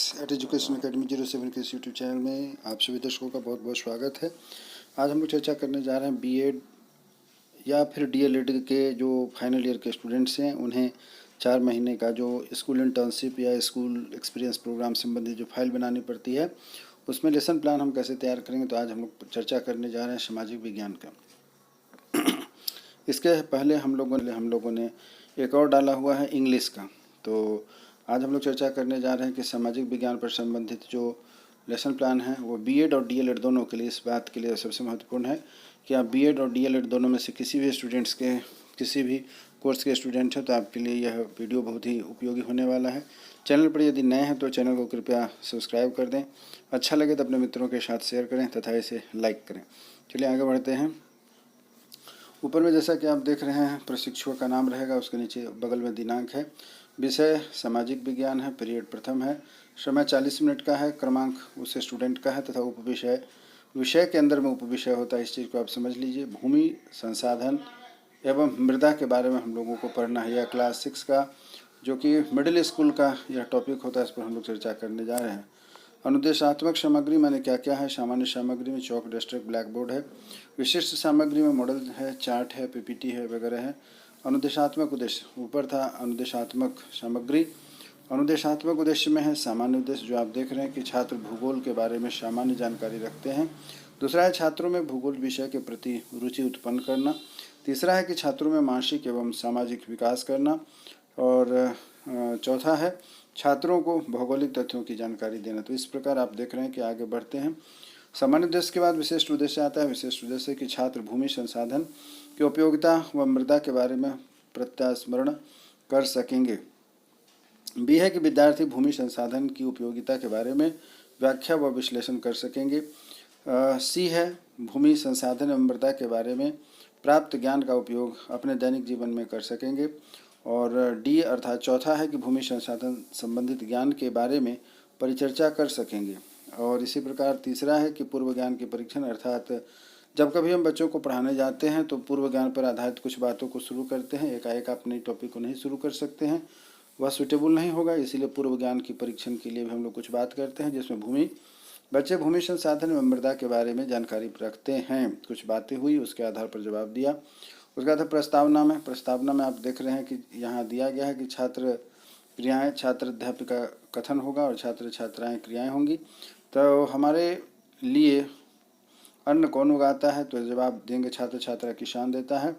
Eight education academy 07 के इस YouTube channel में आप सभी दर्शकों का बहुत बहुत स्वागत है। आज हम लोग चर्चा करने जा रहे हैं बीएड या फिर डीएलएड के जो फाइनल ईयर के स्टूडेंट्स हैं उन्हें 4 महीने का जो स्कूल इंटर्नशिप या स्कूल एक्सपीरियंस प्रोग्राम संबंधी जो फाइल बनानी पड़ती है उसमें लेसन प्लान हम कैसे तैयार करेंगे। तो आज हम लोग चर्चा करने जा रहे हैं सामाजिक विज्ञान का। इसके पहले हम लोगों ने एक और डाला हुआ है इंग्लिश का। तो आज हम लोग चर्चा करने जा रहे हैं कि सामाजिक विज्ञान पर संबंधित जो लेसन प्लान है वो बीएड और डीएलएड दोनों के लिए इस बात के लिए सबसे महत्वपूर्ण है कि आप बीएड और डीएलएड दोनों में से किसी भी स्टूडेंट्स के किसी भी कोर्स के स्टूडेंट हैं तो आपके लिए यह वीडियो बहुत ही उपयोगी होने वाला है। चैनल पर यदि नए हैं तो चैनल को कृपया सब्सक्राइब कर दें, अच्छा लगे तो अपने मित्रों के साथ शेयर करें तथा इसे लाइक करें। चलिए आगे बढ़ते हैं। ऊपर में जैसा कि आप देख रहे हैं प्रशिक्षु का नाम रहेगा, उसके नीचे बगल में दिनांक है, विषय सामाजिक विज्ञान है, पीरियड प्रथम है, समय 40 मिनट का है, क्रमांक उस स्टूडेंट का है तथा उपविषय विषय के अंदर में उपविषय होता है। इस चीज़ को आप समझ लीजिए। भूमि संसाधन एवं मृदा के बारे में हम लोगों को पढ़ना है। यह क्लास 6 का जो कि मिडिल स्कूल का यह टॉपिक होता है, इस पर हम लोग चर्चा करने जा रहे हैं। अनुदेशात्मक सामग्री माने क्या क्या है। सामान्य सामग्री में चौक, डस्टर, ब्लैक बोर्ड है। विशिष्ट सामग्री में मॉडल है, चार्ट है, पीपीटी है वगैरह है। अनुदेशात्मक उद्देश्य ऊपर था अनुदेशात्मक सामग्री। अनुदेशात्मक उद्देश्य में है सामान्य उद्देश्य जो आप देख रहे हैं कि छात्र भूगोल के बारे में सामान्य जानकारी रखते हैं। दूसरा है छात्रों में भूगोल विषय के प्रति रुचि उत्पन्न करना। तीसरा है कि छात्रों में मानसिक एवं सामाजिक विकास करना। और चौथा है छात्रों को भौगोलिक तथ्यों की जानकारी देना। तो इस प्रकार आप देख रहे हैं कि आगे बढ़ते हैं। सामान्य उद्देश्य के बाद विशिष्ट उद्देश्य आता है। विशिष्ट उद्देश्य कि छात्र भूमि संसाधन की उपयोगिता व मृदा के बारे में प्रत्यास्मरण कर सकेंगे। बी है कि विद्यार्थी भूमि संसाधन की उपयोगिता के बारे में व्याख्या व विश्लेषण कर सकेंगे। सी है भूमि संसाधन एवं मृदा के बारे में प्राप्त ज्ञान का उपयोग अपने दैनिक जीवन में कर सकेंगे। और डी अर्थात चौथा है कि भूमि संसाधन संबंधित ज्ञान के बारे में परिचर्चा कर सकेंगे। और इसी प्रकार तीसरा है कि पूर्व ज्ञान के परीक्षण, अर्थात जब कभी हम बच्चों को पढ़ाने जाते हैं तो पूर्व ज्ञान पर आधारित कुछ बातों को शुरू करते हैं। एकाएक आप नई टॉपिक को नहीं शुरू कर सकते हैं, वह सूटेबल नहीं होगा। इसीलिए पूर्व ज्ञान की परीक्षण के लिए भी हम लोग कुछ बात करते हैं जिसमें बच्चे भूमि संसाधन एवं मृदा के बारे में जानकारी रखते हैं। कुछ बातें हुई, उसके आधार पर जवाब दिया। उसके बाद प्रस्तावना में आप देख रहे हैं कि यहाँ दिया गया है कि छात्र क्रियाएं, छात्र अध्यापिका कथन होगा और छात्र छात्राएं क्रियाएं होंगी। तो हमारे लिए अन्न कौन उगाता है, तो जवाब देंगे छात्र छात्रा किसान देता है।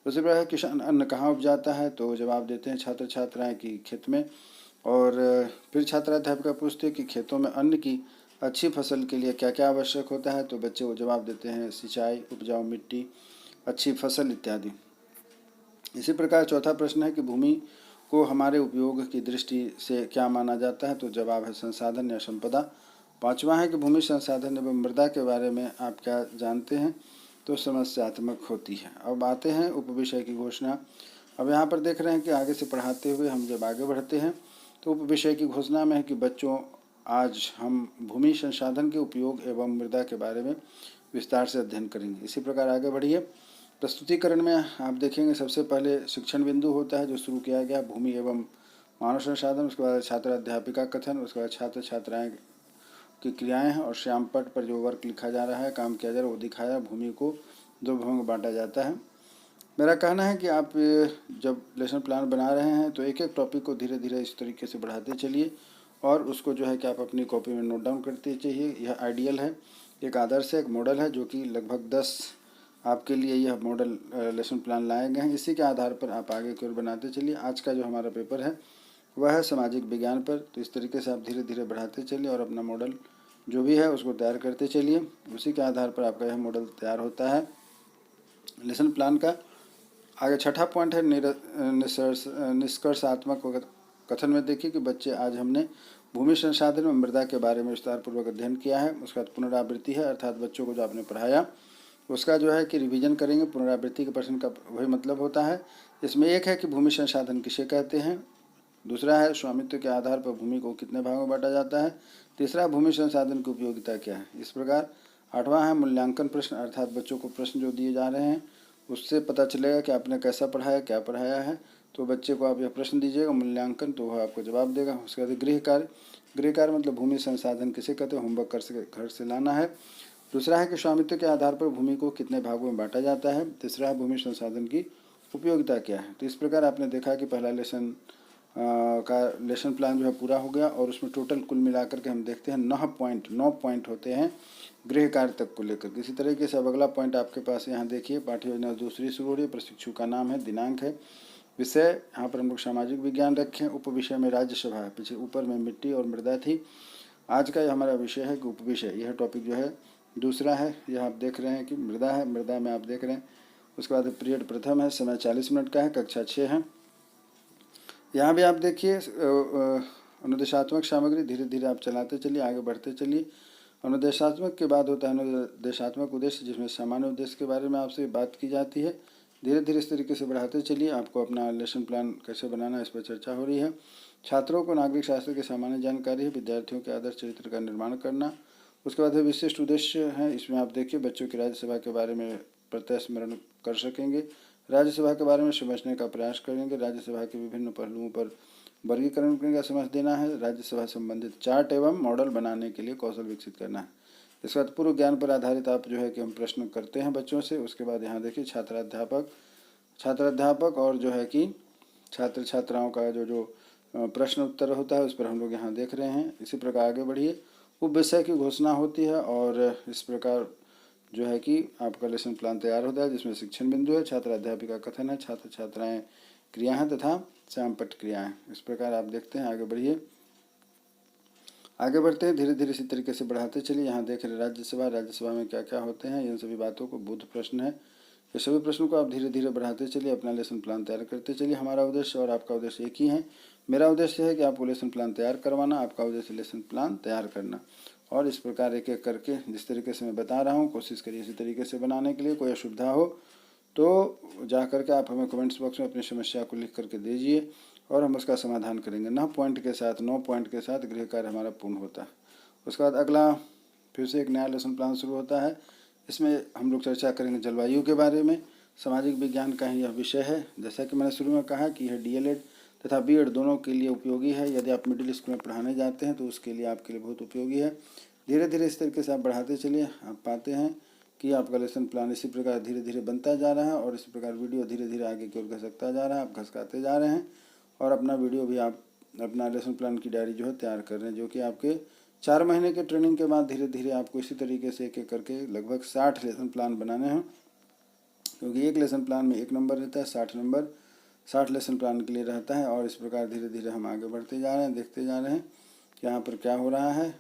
उसी प्रकार किसान अन्न कहाँ उपजाता है, तो जवाब देते हैं छात्र छात्राएं कि खेत में। और फिर छात्रा अध्यापिका पूछते हैं कि खेतों में अन्न की अच्छी फसल के लिए क्या क्या आवश्यक होता है, तो बच्चे वो जवाब देते हैं सिंचाई, उपजाऊ मिट्टी, अच्छी फसल इत्यादि। इसी प्रकार चौथा प्रश्न है कि भूमि को हमारे उपयोग की दृष्टि से क्या माना जाता है, तो जवाब है संसाधन या संपदा। पांचवा है कि भूमि संसाधन एवं मृदा के बारे में आप क्या जानते हैं, तो समस्यात्मक होती है। अब आते हैं उपविषय की घोषणा। अब यहाँ पर देख रहे हैं कि आगे से पढ़ाते हुए हम जब आगे बढ़ते हैं तो उपविषय की घोषणा में है कि बच्चों आज हम भूमि संसाधन के उपयोग एवं मृदा के बारे में विस्तार से अध्ययन करेंगे। इसी प्रकार आगे बढ़िए। प्रस्तुतिकरण में आप देखेंगे सबसे पहले शिक्षण बिंदु होता है जो शुरू किया गया, भूमि एवं मानव संसाधन। उसके बाद छात्र अध्यापिका कथन, उसके बाद छात्र छात्राएं की क्रियाएं हैं और श्याम पट पर जो वर्क लिखा जा रहा है, काम किया जा रहा है, वो दिखाया। भूमि को 2 भागों में बांटा जाता है। मेरा कहना है कि आप जब लेसन प्लान बना रहे हैं तो एक एक टॉपिक को धीरे धीरे इस तरीके से बढ़ाते चलिए और उसको जो है कि आप अपनी कॉपी में नोट डाउन करते चाहिए। यह आइडियल है, एक आदर्श है, एक मॉडल है जो कि लगभग 10 आपके लिए यह मॉडल लेसन प्लान लाए गए हैं। इसी के आधार पर आप आगे की ओर बनाते चलिए। आज का जो हमारा पेपर है वह है सामाजिक विज्ञान पर, तो इस तरीके से आप धीरे धीरे बढ़ाते चलिए और अपना मॉडल जो भी है उसको तैयार करते चलिए। उसी के आधार पर आपका यह मॉडल तैयार होता है लेसन प्लान का। आगे छठा पॉइंट है निष्कर्षात्मक कथन में देखिए कि बच्चे आज हमने भूमि संसाधन और मृदा के बारे में विस्तारपूर्वक अध्ययन किया है। उसके बाद पुनरावृत्ति है, अर्थात बच्चों को जो आपने पढ़ाया उसका जो है कि रिवीजन करेंगे। पुनरावृत्ति के प्रश्न का वही मतलब होता है। इसमें एक है कि भूमि संसाधन किसे कहते हैं, दूसरा है स्वामित्व के आधार पर भूमि को कितने भागों में बांटा जाता है, तीसरा भूमि संसाधन की उपयोगिता क्या है। इस प्रकार आठवां है मूल्यांकन प्रश्न, अर्थात बच्चों को प्रश्न जो दिए जा रहे हैं उससे पता चलेगा कि आपने कैसा पढ़ाया, क्या पढ़ाया है। तो बच्चे को आप यह प्रश्न दीजिएगा मूल्यांकन, तो वह आपको जवाब देगा। उसके बाद गृह कार्य, गृह कार्य मतलब भूमि संसाधन किसे कहते हैं, होमवर्क कर से घर से लाना है। दूसरा है कि स्वामित्व के आधार पर भूमि को कितने भागों में बांटा जाता है। तीसरा है भूमि संसाधन की उपयोगिता क्या है। तो इस प्रकार आपने देखा कि पहला लेसन प्लान जो है पूरा हो गया, और उसमें टोटल कुल मिलाकर के हम देखते हैं 9 पॉइंट होते हैं गृह कार्य तक को लेकर। इसी तरीके से अब अगला पॉइंट आपके पास यहाँ देखिए, पाठ्य योजना दूसरी शुरू हो रही है। प्रशिक्षु का नाम है, दिनांक है, विषय यहाँ पर हम लोग सामाजिक विज्ञान रखें। उप विषय में राज्यसभा है, पीछे ऊपर में मिट्टी और मृदा थी। आज का हमारा विषय है कि उप विषय, यह टॉपिक जो है दूसरा है। यह आप देख रहे हैं कि मृदा है, मृदा में आप देख रहे हैं। उसके बाद पीरियड प्रथम है, समय 40 मिनट का है, कक्षा 6 है। यहाँ भी आप देखिए अनुदेशात्मक सामग्री, धीरे धीरे आप चलाते चलिए, आगे बढ़ते चलिए। अनुदेशात्मक के बाद होता है अनुदेशात्मक उद्देश्य, जिसमें सामान्य उद्देश्य के बारे में आपसे बात की जाती है। धीरे धीरे इस तरीके से बढ़ाते चलिए। आपको अपना लेसन प्लान कैसे बनाना है इस पर चर्चा हो रही है। छात्रों को नागरिक शास्त्र की सामान्य जानकारी है, विद्यार्थियों के आदर्श चरित्र का निर्माण करना। उसके बाद विशिष्ट उद्देश्य है, इसमें आप देखिए बच्चों की राज्यसभा के बारे में प्रत्यय स्मरण कर सकेंगे, राज्यसभा के बारे में समझने का प्रयास करेंगे, राज्यसभा के विभिन्न पहलुओं पर वर्गीकरण करने का समझ देना है, राज्यसभा संबंधित चार्ट एवं मॉडल बनाने के लिए कौशल विकसित करना है। इसके बाद पूर्व ज्ञान पर आधारित आप जो है कि हम प्रश्न करते हैं बच्चों से। उसके बाद यहाँ देखिए छात्राध्यापक और जो है कि छात्र छात्राओं का जो प्रश्न उत्तर होता है उस पर हम लोग यहाँ देख रहे हैं। इसी प्रकार आगे बढ़िए। उप विषय की घोषणा होती है, और इस प्रकार जो है कि आपका लेसन प्लान तैयार होता है, जिसमें शिक्षण बिंदु है, छात्र अध्यापिका कथन है, छात्र छात्राएं क्रिया हैं तथा श्यामपट्ट क्रियाएं। इस प्रकार आप देखते हैं। आगे बढ़िए, आगे बढ़ते हैं, धीरे धीरे इसी तरीके से बढ़ाते चलिए। यहाँ देख रहे राज्यसभा, राज्यसभा में क्या क्या होते हैं, इन सभी बातों को बुद्ध प्रश्न है। ये सभी प्रश्नों को आप धीरे धीरे बढ़ाते चलिए, अपना लेसन प्लान तैयार करते चलिए। हमारा उद्देश्य और आपका उद्देश्य एक ही है। मेरा उद्देश्य है कि आपको लेसन प्लान तैयार करवाना, आपका उद्देश्य लेसन प्लान तैयार करना। और इस प्रकार एक एक करके जिस तरीके से मैं बता रहा हूँ कोशिश करिए इसी तरीके से बनाने के लिए। कोई असुविधा हो तो जा करके आप हमें कमेंट्स बॉक्स में अपनी समस्या को लिख करके दीजिए, और हम उसका समाधान करेंगे। 9 पॉइंट के साथ गृह कार्य हमारा पूर्ण होता है। उसके बाद अगला फिर से एक नया लेसन प्लान शुरू होता है। इसमें हम लोग चर्चा करेंगे जलवायु के बारे में। सामाजिक विज्ञान का ही यह विषय है। जैसा कि मैंने शुरू में कहा कि यह डीएलएड तथा बीएड दोनों के लिए उपयोगी है। यदि आप मिडिल स्कूल में पढ़ाने जाते हैं तो उसके लिए आपके लिए बहुत उपयोगी है। धीरे धीरे इस तरीके से आप बढ़ाते चलिए। आप पाते हैं कि आपका लेसन प्लान इसी प्रकार धीरे धीरे बनता जा रहा है, और इसी प्रकार वीडियो धीरे धीरे आगे की ओर घसकता जा रहा है। आप घसकाते जा रहे हैं, और अपना वीडियो भी आप अपना लेसन प्लान की डायरी जो है तैयार कर रहे हैं, जो कि आपके 4 महीने के ट्रेनिंग के बाद धीरे धीरे आपको इसी तरीके से एक एक करके लगभग 60 लेसन प्लान बनाने हैं। क्योंकि एक लेसन प्लान में 1 नंबर रहता है, 60 नंबर 60 लेसन प्लान के लिए रहता है। और इस प्रकार धीरे धीरे हम आगे बढ़ते जा रहे हैं, देखते जा रहे हैं कि यहाँ पर क्या हो रहा है।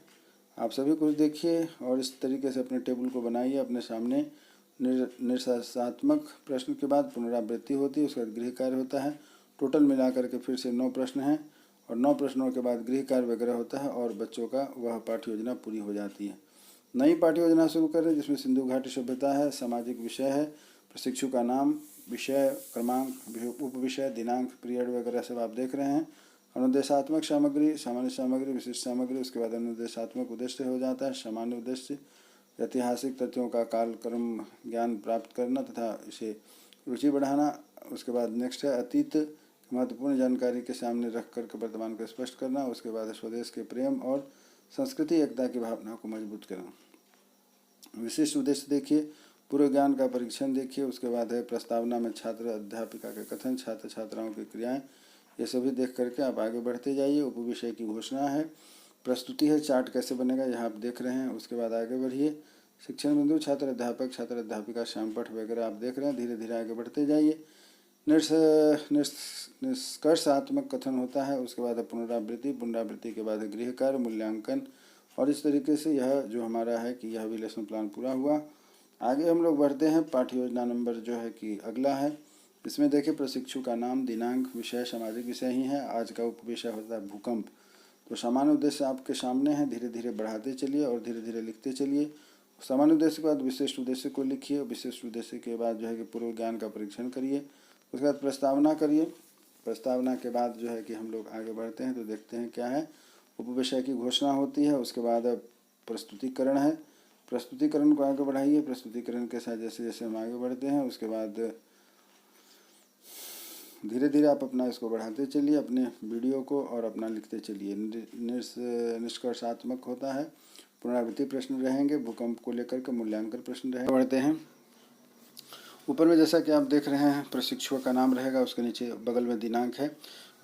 आप सभी कुछ देखिए और इस तरीके से अपने टेबल को बनाइए अपने सामने। निर्देशात्मक प्रश्न के बाद पुनरावृत्ति होती है, उसके बाद गृह कार्य होता है। टोटल मिलाकर के फिर से 9 प्रश्न हैं, और 9 प्रश्नों के बाद गृह कार्य वगैरह होता है, और बच्चों का वह पाठ्य योजना पूरी हो जाती है। नई पाठ्य योजना शुरू करें, जिसमें सिंधु घाटी सभ्यता है, सामाजिक विषय है, प्रशिक्षु का नाम, विषय क्रमांक, उप विषय, दिनांक, पीरियड वगैरह सब आप देख रहे हैं। अनुदेशात्मक सामग्री, सामान्य सामग्री, विशिष्ट सामग्री। उसके बाद अनुदेशात्मक उद्देश्य हो जाता है, सामान्य उद्देश्य, ऐतिहासिक तथ्यों का कालक्रम ज्ञान प्राप्त करना तथा इसे रुचि बढ़ाना। उसके बाद नेक्स्ट है अतीत महत्वपूर्ण जानकारी के सामने रख कर वर्तमान को स्पष्ट करना। उसके बाद स्वदेश के प्रेम और संस्कृति एकता की भावना को मजबूत करना। विशिष्ट उद्देश्य देखिए, पूर्व ज्ञान का परीक्षण देखिए। उसके बाद है प्रस्तावना में छात्र अध्यापिका के कथन, छात्र छात्राओं की क्रियाएं, ये सभी देख करके आप आगे बढ़ते जाइए। उप विषय की घोषणा है, प्रस्तुति है, चार्ट कैसे बनेगा यह आप देख रहे हैं। उसके बाद आगे बढ़िए, शिक्षण बिंदु, छात्र अध्यापिका श्यामपट्ट वगैरह आप देख रहे हैं। धीरे धीरे आगे बढ़ते जाइए। निष्कर्षात्मक कथन होता है। उसके बाद है पुनरावृत्ति के बाद है गृह कार्य, मूल्यांकन, और इस तरीके से यह जो हमारा है कि यह भी लेसन प्लान पूरा हुआ। आगे हम लोग बढ़ते हैं। पाठ्य योजना नंबर जो है कि अगला है। इसमें देखिए प्रशिक्षु का नाम, दिनांक, विषय सामाजिक विषय ही है। आज का उप विषय होता है भूकंप। तो सामान्य उद्देश्य आपके सामने है, धीरे धीरे बढ़ाते चलिए और धीरे धीरे लिखते चलिए। सामान्य उद्देश्य के बाद विशिष्ट उद्देश्य को लिखिए। विशिष्ट उद्देश्य के बाद जो है कि पूर्व ज्ञान का परीक्षण करिए। उसके बाद प्रस्तावना करिए। प्रस्तावना के बाद जो है कि हम लोग आगे बढ़ते हैं, तो देखते हैं क्या है। उप विषय की घोषणा होती है। उसके बाद प्रस्तुतिकरण है, प्रस्तुतिकरण को आगे बढ़ाइए। प्रस्तुतिकरण के साथ जैसे जैसे हम आगे बढ़ते हैं उसके बाद धीरे धीरे आप अपना इसको बढ़ाते चलिए, अपने वीडियो को, और अपना लिखते चलिए। निष्कर्षात्मक होता है, पुनरावृत्ति प्रश्न रहेंगे, भूकंप को लेकर के मूल्यांकन प्रश्न रहेंगे। बढ़ते हैं ऊपर में, जैसा कि आप देख रहे हैं प्रशिक्षु का नाम रहेगा, उसके नीचे बगल में दिनांक है,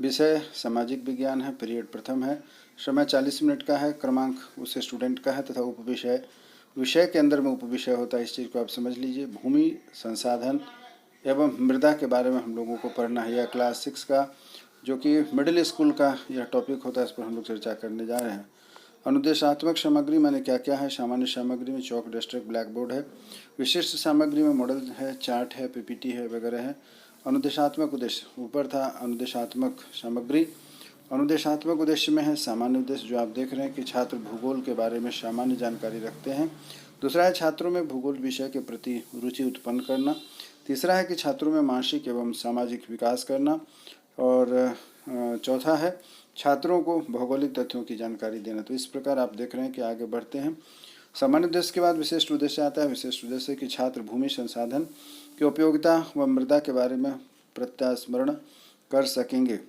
विषय सामाजिक विज्ञान है, पीरियड प्रथम है, समय 40 मिनट का है, क्रमांक उस स्टूडेंट का है तथा उपविषय, विषय के अंदर में उपविषय होता है, इस चीज़ को आप समझ लीजिए। भूमि संसाधन एवं मृदा के बारे में हम लोगों को पढ़ना है। यह क्लास 6 का जो कि मिडिल स्कूल का यह टॉपिक होता है, इस पर हम लोग चर्चा करने जा रहे हैं। अनुदेशात्मक सामग्री माने क्या क्या है? सामान्य सामग्री में चौक, डस्टर, ब्लैक बोर्ड है। विशिष्ट सामग्री में मॉडल है, चार्ट है, पीपीटी है वगैरह है। अनुदेशात्मक उद्देश्य, ऊपर था अनुदेशात्मक सामग्री। अनुदेशात्मक उद्देश्य में है सामान्य उद्देश्य, जो आप देख रहे हैं कि छात्र भूगोल के बारे में सामान्य जानकारी रखते हैं। दूसरा है छात्रों में भूगोल विषय के प्रति रुचि उत्पन्न करना। तीसरा है कि छात्रों में मानसिक एवं सामाजिक विकास करना। और चौथा है छात्रों को भौगोलिक तथ्यों की जानकारी देना। तो इस प्रकार आप देख रहे हैं कि आगे बढ़ते हैं। सामान्य उद्देश्य के बाद विशिष्ट उद्देश्य आता है। विशिष्ट उद्देश्य कि छात्र भूमि संसाधन की उपयोगिता व मृदा के बारे में प्रत्यास्मरण कर सकेंगे।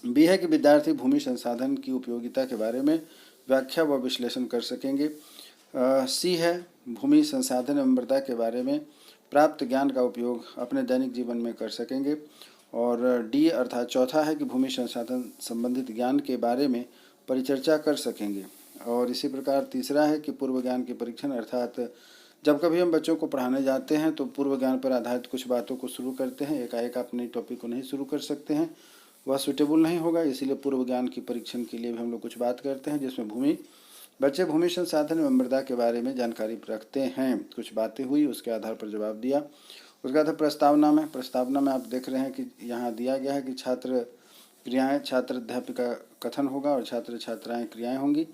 बी है कि विद्यार्थी भूमि संसाधन की उपयोगिता के बारे में व्याख्या व विश्लेषण कर सकेंगे। सी है भूमि संसाधन एवं मृदा के बारे में प्राप्त ज्ञान का उपयोग अपने दैनिक जीवन में कर सकेंगे। और डी अर्थात चौथा है कि भूमि संसाधन संबंधित ज्ञान के बारे में परिचर्चा कर सकेंगे। और इसी प्रकार तीसरा है कि पूर्व ज्ञान के परीक्षण, अर्थात जब कभी हम बच्चों को पढ़ाने जाते हैं तो पूर्व ज्ञान पर आधारित कुछ बातों को शुरू करते हैं। एकाएक आप नई टॉपिक को नहीं शुरू कर सकते हैं, वह सूटेबल नहीं होगा। इसीलिए पूर्व ज्ञान की परीक्षण के लिए भी हम लोग कुछ बात करते हैं, जिसमें बच्चे भूमि संसाधन एवं मृदा के बारे में जानकारी रखते हैं। कुछ बातें हुई, उसके आधार पर जवाब दिया। उसके बाद प्रस्तावना में, प्रस्तावना में आप देख रहे हैं कि यहाँ दिया गया है कि छात्र क्रियाएं, छात्र अध्यापिका कथन होगा और छात्र छात्राएं क्रियाएं होंगी।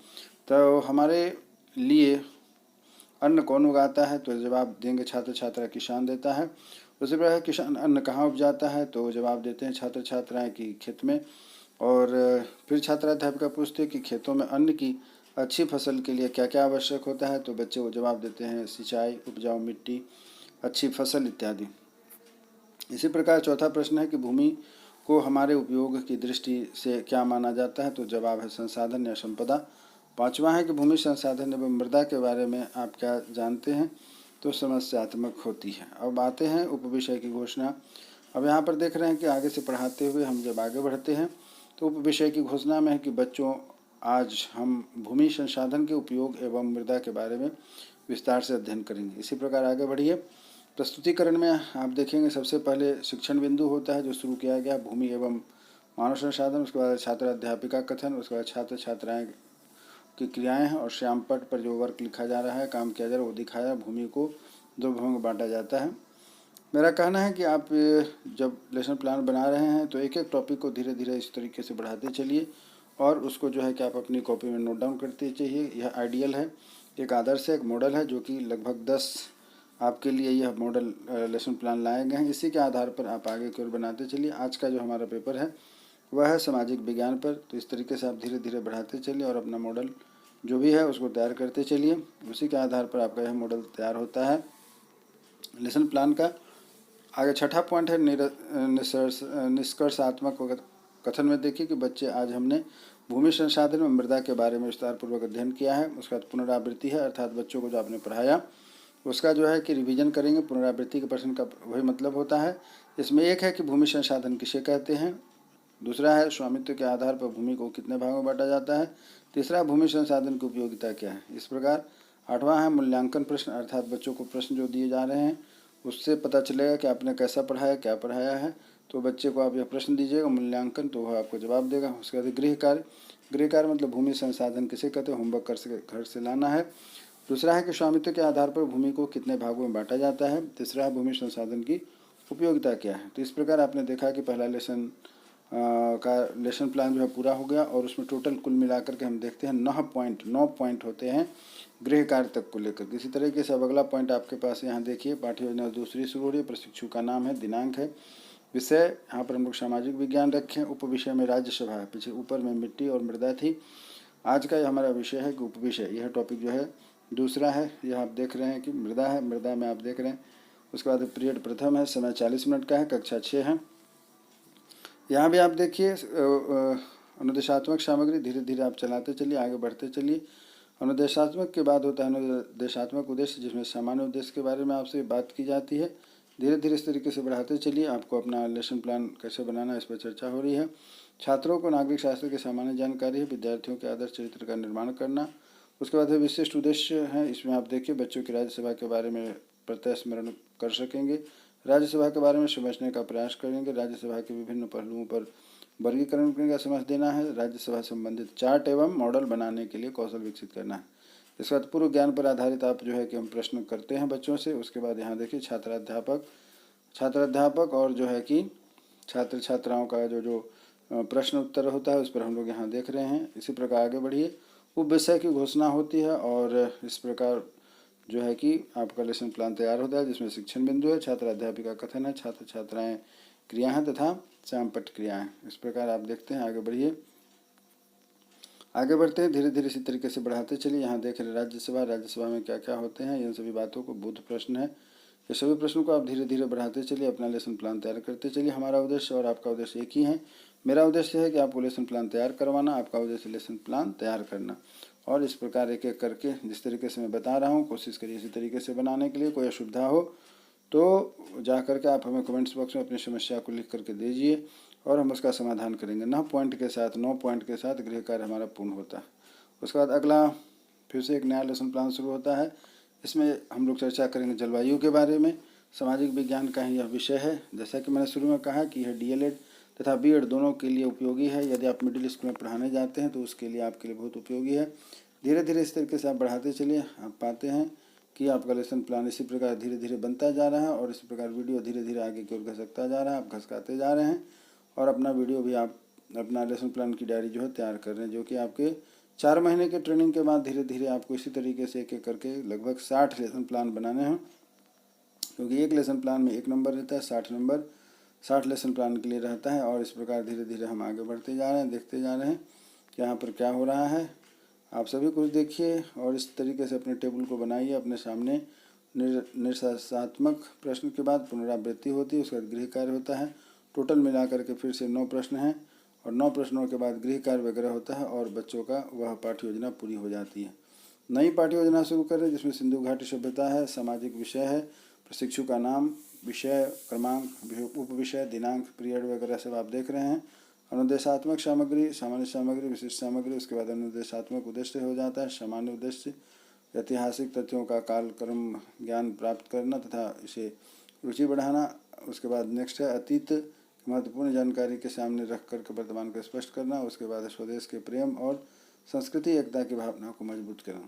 तो हमारे लिए अन्न कौन उगाता है? तो जवाब देंगे छात्र छात्रा किसान देता है। उसी प्रकार किसान अन्न कहाँ उपजाता है? तो जवाब देते हैं छात्र छात्राएं कि खेत में। और फिर छात्र अध्यापिका पूछते हैं कि खेतों में अन्न की अच्छी फसल के लिए क्या क्या आवश्यक होता है? तो बच्चे वो जवाब देते हैं सिंचाई, उपजाऊ मिट्टी, अच्छी फसल इत्यादि। इसी प्रकार चौथा प्रश्न है कि भूमि को हमारे उपयोग की दृष्टि से क्या माना जाता है? तो जवाब है संसाधन या संपदा। पांचवा है कि भूमि संसाधन एवं मृदा के बारे में आप क्या जानते हैं? तो समस्यात्मक होती है। अब आते हैं उपविषय की घोषणा। अब यहाँ पर देख रहे हैं कि आगे से पढ़ाते हुए हम जब आगे बढ़ते हैं तो उपविषय की घोषणा में है कि बच्चों, आज हम भूमि संसाधन के उपयोग एवं मृदा के बारे में विस्तार से अध्ययन करेंगे। इसी प्रकार आगे बढ़िए। प्रस्तुतिकरण में आप देखेंगे सबसे पहले शिक्षण बिंदु होता है जो शुरू किया गया, भूमि एवं मानव संसाधन। उसके बाद छात्र अध्यापिका कथन, उसके बाद छात्र छात्राएं की क्रियाएं हैं और श्याम पट पर जो वर्क लिखा जा रहा है, काम किया जा रहा है, वो दिखाया। भूमि को दो भागों में बांटा जाता है। मेरा कहना है कि आप जब लेसन प्लान बना रहे हैं तो एक एक टॉपिक को धीरे धीरे इस तरीके से बढ़ाते चलिए और उसको जो है कि आप अपनी कॉपी में नोट डाउन करते चाहिए। यह आइडियल है, एक आदर्श है, एक मॉडल है, जो कि लगभग 10 आपके लिए यह मॉडल लेसन प्लान लाए गए हैं। इसी के आधार पर आप आगे की ओर बनाते चलिए। आज का जो हमारा पेपर है वह है सामाजिक विज्ञान पर, तो इस तरीके से आप धीरे धीरे बढ़ाते चलिए और अपना मॉडल जो भी है उसको तैयार करते चलिए। उसी के आधार पर आपका यह मॉडल तैयार होता है लेसन प्लान का। आगे छठा पॉइंट है निष्कर्षात्मक कथन में देखिए कि बच्चे, आज हमने भूमि संसाधन और मृदा के बारे में विस्तारपूर्वक अध्ययन किया है। उसका पुनरावृत्ति है, अर्थात बच्चों को जो आपने पढ़ाया उसका जो है कि रिवीजन करेंगे। पुनरावृत्ति के प्रश्न का वही मतलब होता है। इसमें एक है कि भूमि संसाधन किसे कहते हैं, दूसरा है स्वामित्व के आधार पर भूमि को कितने भागों में बांटा जाता है, तीसरा भूमि संसाधन की उपयोगिता क्या है। इस प्रकार आठवां है मूल्यांकन प्रश्न, अर्थात बच्चों को प्रश्न जो दिए जा रहे हैं उससे पता चलेगा कि आपने कैसा पढ़ाया, क्या पढ़ाया है। तो बच्चे को आप यह प्रश्न दीजिएगा मूल्यांकन, तो वह आपको जवाब देगा। उसके बाद गृह कार्य, गृह कार्य मतलब भूमि संसाधन किसे कहते हैं, होमवर्क घर से लाना है। दूसरा है कि स्वामित्व के आधार पर भूमि को कितने भागों में बांटा जाता है। तीसरा है भूमि संसाधन की उपयोगिता क्या है। तो इस प्रकार आपने देखा कि पहला लेसन प्लान जो है पूरा हो गया और उसमें टोटल कुल मिलाकर के हम देखते हैं 9 पॉइंट होते हैं गृह कार्य तक को लेकर। इसी तरीके से अब अगला पॉइंट आपके पास यहाँ देखिए, पाठ्य योजना दूसरी शुरू हो रही है। प्रशिक्षु का नाम है, दिनांक है, विषय यहाँ पर हम लोग सामाजिक विज्ञान रखें। उपविषय में राज्यसभा है, पीछे ऊपर में मिट्टी और मृदा थी। आज का हमारा विषय है कि उपविषय, यह टॉपिक जो है दूसरा है। यह आप देख रहे हैं कि मृदा है, मृदा में आप देख रहे हैं। उसके बाद पीरियड प्रथम है, समय 40 मिनट का है, कक्षा 6 है। यहाँ भी आप देखिए अनुदेशात्मक सामग्री धीरे धीरे आप चलाते चलिए, आगे बढ़ते चलिए। अनुदेशात्मक के बाद होता है अनुदेशात्मक उद्देश्य, जिसमें सामान्य उद्देश्य के बारे में आपसे बात की जाती है। धीरे धीरे इस तरीके से बढ़ाते चलिए। आपको अपना लेसन प्लान कैसे बनाना है इस पर चर्चा हो रही है। छात्रों को नागरिक शास्त्र की सामान्य जानकारी है, विद्यार्थियों के आदर्श चरित्र का निर्माण करना। उसके बाद है विशिष्ट उद्देश्य है, इसमें आप देखिए बच्चों की राज्यसभा के बारे में प्रत्यय स्मरण कर सकेंगे, राज्यसभा के बारे में समझने का प्रयास करेंगे, राज्यसभा के विभिन्न पहलुओं पर वर्गीकरण करने का समझ देना है, राज्यसभा संबंधित चार्ट एवं मॉडल बनाने के लिए कौशल विकसित करना है। इसके बाद पूर्व ज्ञान पर आधारित आप जो है कि हम प्रश्न करते हैं बच्चों से। उसके बाद यहाँ देखिए छात्राध्यापक और जो है कि छात्र छात्राओं का जो प्रश्न उत्तर होता है उस पर हम लोग यहाँ देख रहे हैं। इसी प्रकार आगे बढ़िए। उप विषय की घोषणा होती है और इस प्रकार जो है कि आपका लेसन प्लान तैयार होता है, जिसमें शिक्षण बिंदु है, छात्र अध्यापिका कथन है, छात्र छात्राएं क्रिया हैं तथा चामपट क्रियाएं। इस प्रकार आप देखते हैं। आगे बढ़िए। आगे बढ़ते हैं धीरे धीरे इसी तरीके से बढ़ाते चलिए। यहाँ देख रहे राज्यसभा में क्या क्या होते हैं, इन सभी बातों को बुध प्रश्न है। ये सभी प्रश्नों को आप धीरे धीरे बढ़ाते चलिए, अपना लेसन प्लान तैयार करते चलिए। हमारा उद्देश्य और आपका उद्देश्य एक ही है। मेरा उद्देश्य है कि आपको लेसन प्लान तैयार करवाना, आपका उद्देश्य लेसन प्लान तैयार करना। और इस प्रकार एक एक करके जिस तरीके से मैं बता रहा हूँ कोशिश करिए इसी तरीके से बनाने के लिए। कोई असुविधा हो तो जा करके आप हमें कमेंट्स बॉक्स में अपनी समस्या को लिख करके दीजिए और हम उसका समाधान करेंगे। 9 पॉइंट के साथ गृह कार्य हमारा पूर्ण होता है। उसके बाद अगला फिर से एक नया लेसन प्लान शुरू होता है। इसमें हम लोग चर्चा करेंगे जलवायु के बारे में। सामाजिक विज्ञान का ही यह विषय है। जैसा कि मैंने शुरू में कहा कि यह डीएलएड तथा बीएड दोनों के लिए उपयोगी है। यदि आप मिडिल स्कूल में पढ़ाने जाते हैं तो उसके लिए आपके लिए बहुत उपयोगी है। धीरे धीरे इस तरीके से आप बढ़ाते चलिए। आप पाते हैं कि आपका लेसन प्लान इसी प्रकार धीरे धीरे बनता जा रहा है और इसी प्रकार वीडियो धीरे धीरे आगे की ओर घसकता जा रहा है। आप घसकाते जा रहे हैं और अपना वीडियो भी आप अपना लेसन प्लान की डायरी जो है तैयार कर रहे हैं, जो कि आपके 4 महीने के ट्रेनिंग के बाद धीरे धीरे आपको इसी तरीके से एक एक करके लगभग 60 लेसन प्लान बनाने हैं, क्योंकि एक लेसन प्लान में 1 नंबर रहता है, 60 नंबर 60 लेसन प्लान के लिए रहता है। और इस प्रकार धीरे धीरे हम आगे बढ़ते जा रहे हैं, देखते जा रहे हैं कि यहाँ पर क्या हो रहा है। आप सभी कुछ देखिए और इस तरीके से अपने टेबल को बनाइए। अपने सामने निर्देशात्मक प्रश्न के बाद पुनरावृत्ति होती है, उसके बाद गृह कार्य होता है। टोटल मिला करके फिर से 9 प्रश्न हैं और 9 प्रश्नों के बाद गृह कार्य वगैरह होता है और बच्चों का वह पाठ्य योजना पूरी हो जाती है। नई पाठ्य योजना शुरू करें जिसमें सिंधु घाटी सभ्यता है, सामाजिक विषय है, प्रशिक्षु का नाम, विषय क्रमांक, उप विषय, दिनांक, पीरियड वगैरह सब आप देख रहे हैं। अनुदेशात्मक सामग्री, सामान्य सामग्री, विशिष्ट सामग्री, उसके बाद अनुदेशात्मक उद्देश्य हो जाता है। सामान्य उद्देश्य ऐतिहासिक तथ्यों का कालक्रम ज्ञान प्राप्त करना तथा इसे रुचि बढ़ाना। उसके बाद नेक्स्ट है अतीत महत्वपूर्ण जानकारी के सामने रख कर वर्तमान को स्पष्ट करना। उसके बाद स्वदेश के प्रेम और संस्कृति एकता की भावना को मजबूत करना।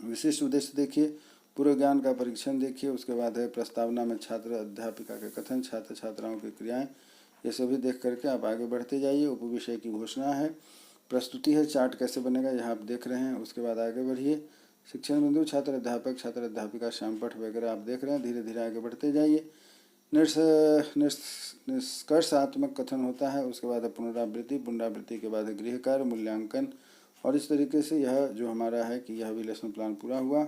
विशिष्ट उद्देश्य देखिए, पूर्व ज्ञान का परीक्षण देखिए। उसके बाद है प्रस्तावना में छात्र अध्यापिका के कथन, छात्र छात्राओं की क्रियाएं, ये सभी देख करके आप आगे बढ़ते जाइए। उप विषय की घोषणा है, प्रस्तुति है, चार्ट कैसे बनेगा यहाँ आप देख रहे हैं। उसके बाद आगे बढ़िए। शिक्षण बिंदु, छात्र अध्यापिका शामपठ वगैरह आप देख रहे हैं। धीरे धीरे आगे बढ़ते जाइए। निष्कर्षात्मक कथन होता है। उसके बाद पुनरावृत्ति के बाद गृह कार्य, मूल्यांकन। और इस तरीके से यह जो हमारा है कि यह भी लेसन प्लान पूरा हुआ।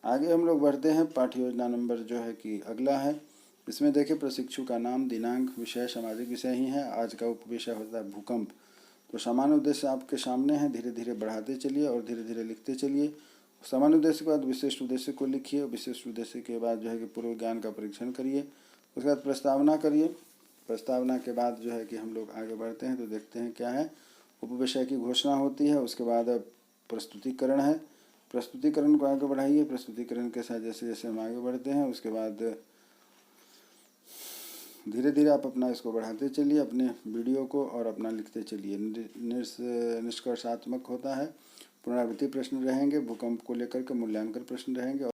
आगे हम लोग बढ़ते हैं। पाठ्य योजना नंबर जो है कि अगला है। इसमें देखिए प्रशिक्षु का नाम, दिनांक, विषय सामाजिक विषय ही है। आज का उप विषय होता है भूकंप। तो सामान्य उद्देश्य आपके सामने है, धीरे धीरे बढ़ाते चलिए और धीरे धीरे लिखते चलिए। सामान्य उद्देश्य के बाद विशिष्ट उद्देश्य को लिखिए। विशिष्ट उद्देश्य के बाद जो है कि पूर्व ज्ञान का परीक्षण करिए। उसके बाद प्रस्तावना करिए। प्रस्तावना के बाद जो है कि हम लोग आगे बढ़ते हैं तो देखते हैं क्या है। उपविषय की घोषणा होती है। उसके बाद प्रस्तुतिकरण है। प्रस्तुतिकरण को आगे बढ़ाइए। प्रस्तुतिकरण के साथ जैसे जैसे हम आगे बढ़ते हैं उसके बाद धीरे धीरे आप अपना इसको बढ़ाते चलिए, अपने वीडियो को, और अपना लिखते चलिए। निष्कर्षात्मक होता है, पुनरावृत्ति प्रश्न रहेंगे, भूकंप को लेकर के मूल्यांकन प्रश्न रहेंगे।